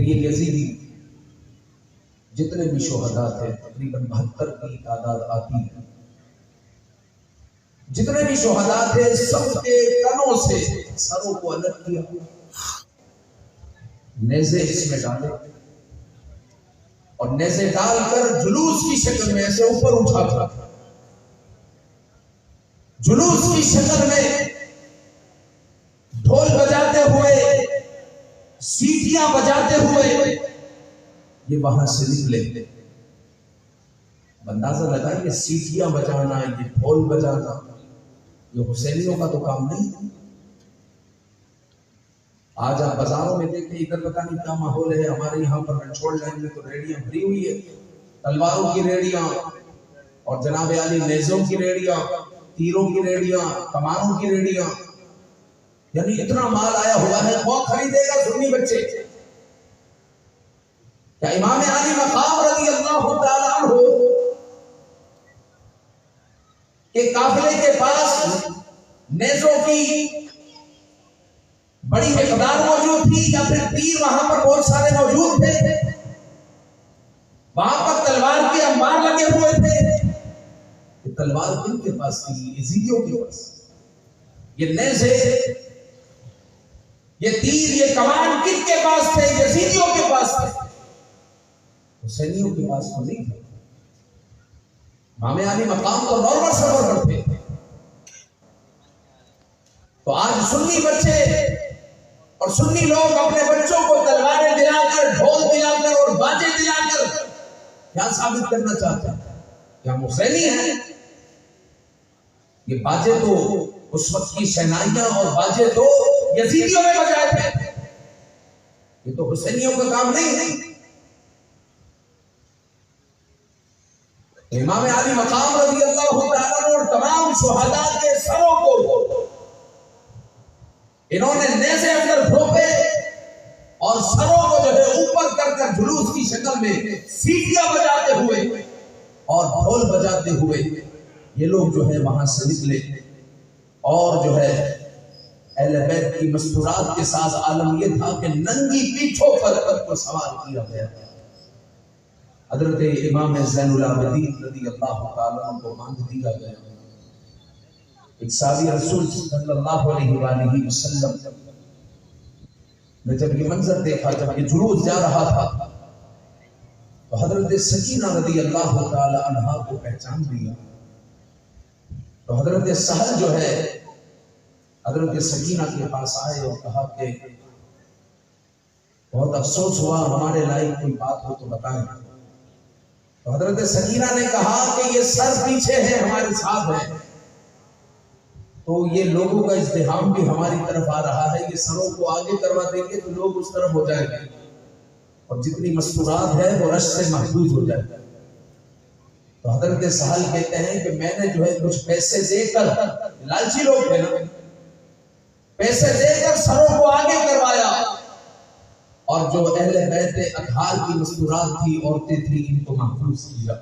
یہ یزیدی جتنے بھی شہداء تھے تقریباً 72 کی تعداد آتی ہے، جتنے بھی شہداء تھے سب کے تنوں سے سروں کو الگ کیا، نیزے اس میں ڈالے اور نیزے ڈال کر جلوس کی شکل میں ایسے اوپر اٹھا تھا، جلوس کی شکل میں ڈھول بجاتے ہوئے، سیٹیاں بجاتے ہوئے یہ وہاں سے نکلے۔ اندازہ لگا یہ سیٹیاں بجانا، یہ ڈھول بجانا، یہ حسینیوں کا تو کام نہیں۔ آج آپ بازاروں میں دیکھیں ادھر پتہ نہیں کیا ماحول ہے، ہمارے یہاں پر کنٹرول لائن میں تو ریڑیاں بھری ہوئی ہے، تلواروں کی ریڑیاں اور جناب عالی نیزوں کی ریڑیاں، تیروں کی ریڑیاں، کمانوں کی ریڑیاں، یعنی اتنا مال آیا ہوا ہے، کون خریدے گا؟ سنی بچے۔ کیا امام علی مقام رضی اللہ تعالیٰ عنہ کہ قافلے کے پاس نیزوں کی بڑی مقدار موجود تھی یا پھر تیر وہاں پر بہت سارے موجود تھے، وہاں پر تلوار کے انبار لگے ہوئے تھے؟ یہ تلوار کن کے پاس تھی؟ یزیدیوں کے پاس۔ یہ نیزے، یہ تیر، یہ کمان کن کے پاس تھے؟ یزیدیوں کے پاس تھے، حسینیوں کے پاس تو نہیں تھے۔ امام علی مقام تو نارمل سفر پر تھے۔ تو آج سنی بچے اور سنی لوگ اپنے بچوں کو تلواریں دلا کر، ڈھول دلا کر اور باجے دلا کر کیا ثابت کرنا چاہتے ہیں؟ کیا ہم حسینی ہیں؟ یہ باجے تو اس وقت کی شہنائیاں اور باجے تو یزیدیوں میں بجائے تھے، یہ تو حسینیوں کا کام نہیں ہے۔ امام علی مقام رضی اللہ تعالیٰ اور تمام شہداء کے سروں کو انہوں نے نیزے اندر گھوپے اور سروں کو جو ہے اوپر کر کر جلوس کی شکل میں سیٹیاں بجاتے ہوئے اور ڈھول بجاتے ہوئے یہ لوگ جو ہے وہاں سے نکلے، اور جو ہے اہل بیت کی مستورات کے ساتھ عالم یہ تھا کہ ننگی پیٹھوں پر ان کو سوار کیا گیا۔ حضرت امام زین العابدین رضی اللہ تعالیٰ عنہ کو باندھ دیا گیا۔ ایک صحابی رسول صلی اللہ علیہ وآلہ وسلم نے جب یہ منظر دیکھا، جب یہ جلوس جا رہا تھا، تو حضرت سکینہ رضی اللہ تعالیٰ عنہا کو پہچان لیا۔ تو حضرت سہل جو ہے حضرت سکینہ کے پاس آئے اور کہا کہ بہت افسوس ہوا، ہمارے لائق کوئی بات ہو تو بتائیں۔ تو حضرت سکینہ نے کہا کہ یہ سر پیچھے ہے، ہمارے ساتھ ہے، تو یہ لوگوں کا ازدحام بھی ہماری طرف آ رہا ہے، یہ سروں کو آگے کروا دیں گے تو لوگ اس طرف ہو جائیں گے اور جتنی مستورات ہے وہ رش سے محفوظ ہو جائے گا۔ تو حضرت سہل کہتے ہیں کہ میں نے جو ہے کچھ پیسے دے کر، لالچی لوگ تھے نا، پیسے دے کر سروں کو آگے کروایا، اور جو اہل بیت اطہار کی مستورات تھی، عورتیں تھیں، ان کو محفوظ کیا،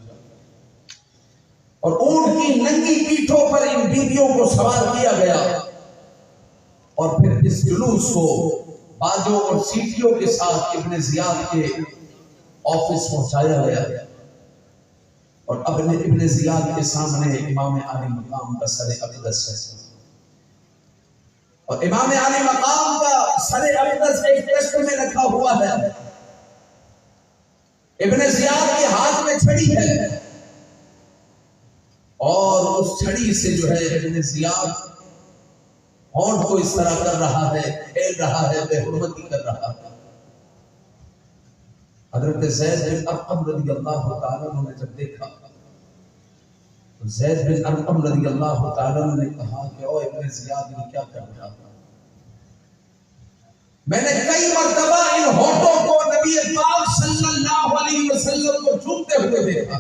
اور اونٹ کی ننگی پیٹھوں پر ان بیویوں کو سوار کیا گیا، اور پھر اس جلوس کو باجوں اور سیٹیوں کے ساتھ ابن زیاد کے آفس پہنچایا گیا، اور ابن زیاد کے سامنے امام علی مقام کا سر اقدس ہے، اور امام علی مقام کا سر اقدس ایک کشت میں رکھا ہوا ہے، ابن زیاد کے ہاتھ میں چھڑی ہے، اور اس چھڑی سے جو ہے ابن زیاد ہونٹ کو اس طرح کر رہا ہے، کھیل رہا ہے، بے حرمتی کر رہا ہے۔ حضرت زید بن ارقم رضی اللہ تعالیٰ عنہ نے جب دیکھا، تو زید بن ارقم رضی اللہ تعالیٰ عنہ نے کہا کہ او ابن زیاد یہ کیا کر رہا ہے؟ میں نے کئی مرتبہ ان ہونٹوں کو نبی پاک صلی اللہ علیہ وسلم کو چھوتے ہوئے دیکھا،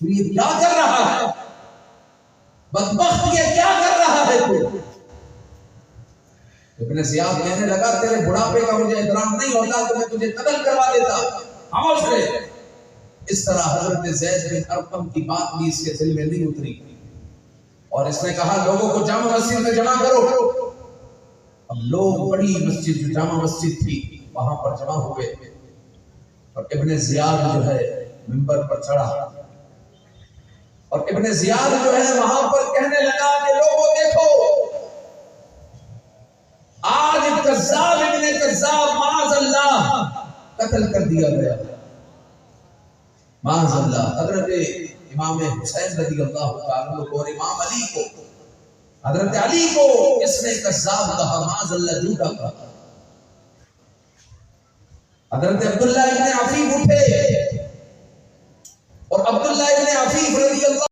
تو یہ کیا کر رہا ہے؟ بدبخت یہ کیا کر رہا ہے تو؟ ابن زیاد کہنے لگا تیرے بڑھاپے کا مجھے احترام نہیں ہوتا تو میں تجھے قتل کروا دیتا، خاموش رہے۔ اس طرح حضرت زید بن ارقم کی بات بھی اس کے دل میں نہیں اتری، اور اس نے کہا لوگوں کو جامع مسجد میں جمع کرو۔ اب لوگ بڑی مسجد جو جامع مسجد تھی وہاں پر جمع ہوئے اور ابن زیاد جو ہے منبر پر چڑھا اور ابن زیاد جو ہے وہاں پر کہنے لگا کہ لوگوں دیکھو آج کذاب ابن کذاب معاذ اللہ قتل کر دیا گیا معاذ اللہ. حضرت امام حسین رضی اللہ تعالیٰ کو اور امام علی کو حضرت علی کو اس نے کذاب کہا معاذ اللہ جھوٹا کہا. حضرت عبداللہ ابن عفیف اٹھے اور عبداللہ ابن عفیف رضی اللہ